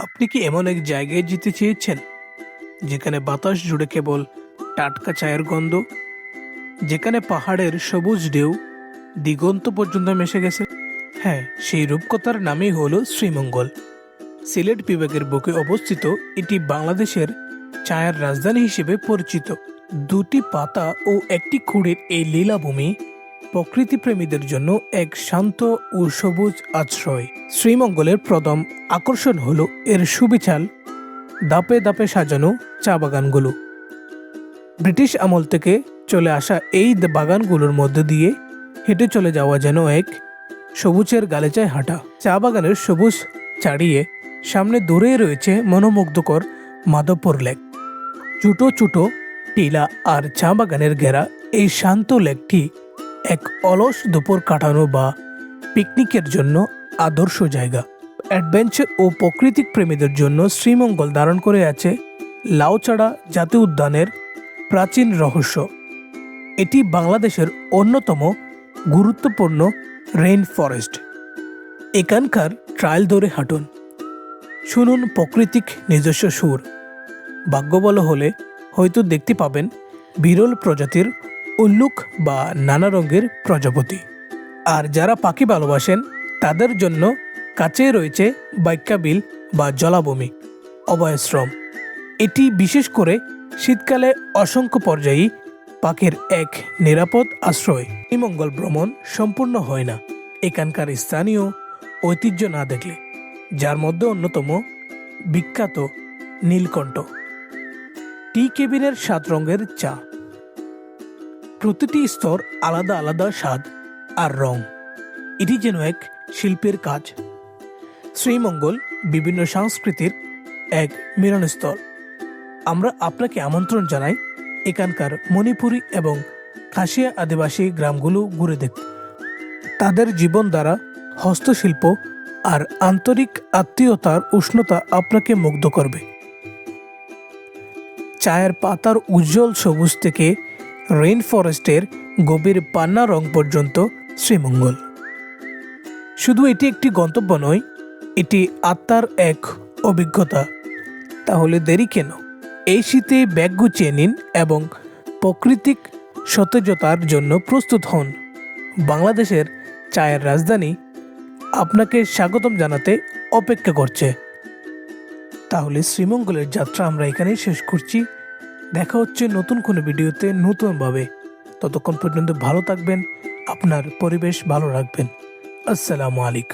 আপনি কি এমন এক জায়গায় যেতে চেয়েছেন যেখানে বাতাস জুড়ে কেবল টাটকা চায়ের গন্ধ, যেখানে পাহাড়ের সবুজ ঢেউ দিগন্ত পর্যন্ত মিশে গেছে? হ্যাঁ, সেই রূপকথার নামই হলো শ্রীমঙ্গল। সিলেট বিভাগের বুকে অবস্থিত এটি বাংলাদেশের চায়ের রাজধানী হিসেবে পরিচিত। দুটি পাতা ও একটি খুঁড়ের এই লীলাভূমি প্রকৃতিপ্রেমীদের জন্য এক শান্ত ও সবুজ আশ্রয়। শ্রীমঙ্গলের প্রথম আকর্ষণ হলো এর সুবিশাল ধাপে ধাপে সাজানো চা বাগানগুলো। ব্রিটিশ আমল থেকে চলে আসা এই বাগানগুলোর মধ্য দিয়ে হেঁটে চলে যাওয়া যেন এক সবুজের গালিচায় হাঁটা। চা বাগানের সবুজ ছাড়িয়ে সামনে দূরে রয়েছে মনোমুগ্ধকর মাধবপুর লেক। ছোটো ছোটো টিলা আর চা বাগানের ঘেরা এই শান্ত লেকটি এক অলস দুপুর কাটানো বা পিকনিকের জন্য আদর্শ জায়গা। অ্যাডভেঞ্চার ও প্রাকৃতিক প্রেমীদের জন্য শ্রীমঙ্গল ধারণ করে আছে লাউচাড়া জাতীয় উদ্যানের প্রাচীন রহস্য। এটি বাংলাদেশের অন্যতম গুরুত্বপূর্ণ রেইন ফরেস্ট। এখানকার ট্রায়াল ধরে হাঁটুন, শুনুন প্রাকৃতিক নিজস্ব সুর। ভাগ্য ভালো হলে হয়তো দেখতে পাবেন বিরল প্রজাতির উল্লুক বা নানা রঙের প্রজাপতি। আর যারা পাখি ভালোবাসেন তাদের জন্য কাছে রয়েছে বাইক্যাবিল বা জলাভূমি অভয়াশ্রম। এটি বিশেষ করে শীতকালে অসংখ্য পর্যায়ী পাখির এক নিরাপদ আশ্রয়। শ্রীমঙ্গল ভ্রমণ সম্পূর্ণ হয় না এখানকার স্থানীয় ঐতিহ্য না দেখলে, যার মধ্যে অন্যতম বিখ্যাত নীলকণ্ঠ টি কেবিনের 7 রঙের চা। প্রতিটি স্তর আলাদা আলাদা স্বাদ আর রং। এটি যেন এক শিল্পের কাজ। শ্রীমঙ্গল বিভিন্ন সংস্কৃতির এক মিলনস্থল। আমরা আপনাকে আমন্ত্রণ জানাই এখানকার মণিপুরী এবং খাসিয়া আদিবাসী গ্রামগুলো ঘুরে দেখতে। তাদের জীবনধারা, হস্তশিল্প আর আন্তরিক আত্মীয়তার উষ্ণতা আপনাকে মুগ্ধ করবে। চায়ের পাতার উজ্জ্বল সবুজ থেকে রেইন ফরেস্টের গভীর পান্না রং পর্যন্ত শ্রীমঙ্গল শুধু এটি একটি গন্তব্য নয়, এটি আত্মার এক অভিজ্ঞতা। তাহলে দেরি কেন? এই শীতে ব্যাগ গুছিয়ে নিন এবং প্রাকৃতিক সতেজতার জন্য প্রস্তুত হন। বাংলাদেশের চায়ের রাজধানী আপনাকে স্বাগতম জানাতে অপেক্ষা করছে। তাহলে শ্রীমঙ্গলের যাত্রা আমরা এখানেই শেষ করছি। দেখা হচ্ছে নতুন কোনো ভিডিওতে নতুনভাবে। ততক্ষণ পর্যন্ত ভালো থাকবেন, আপনার পরিবেশ ভালো রাখবেন। আসসালামু আলাইকুম।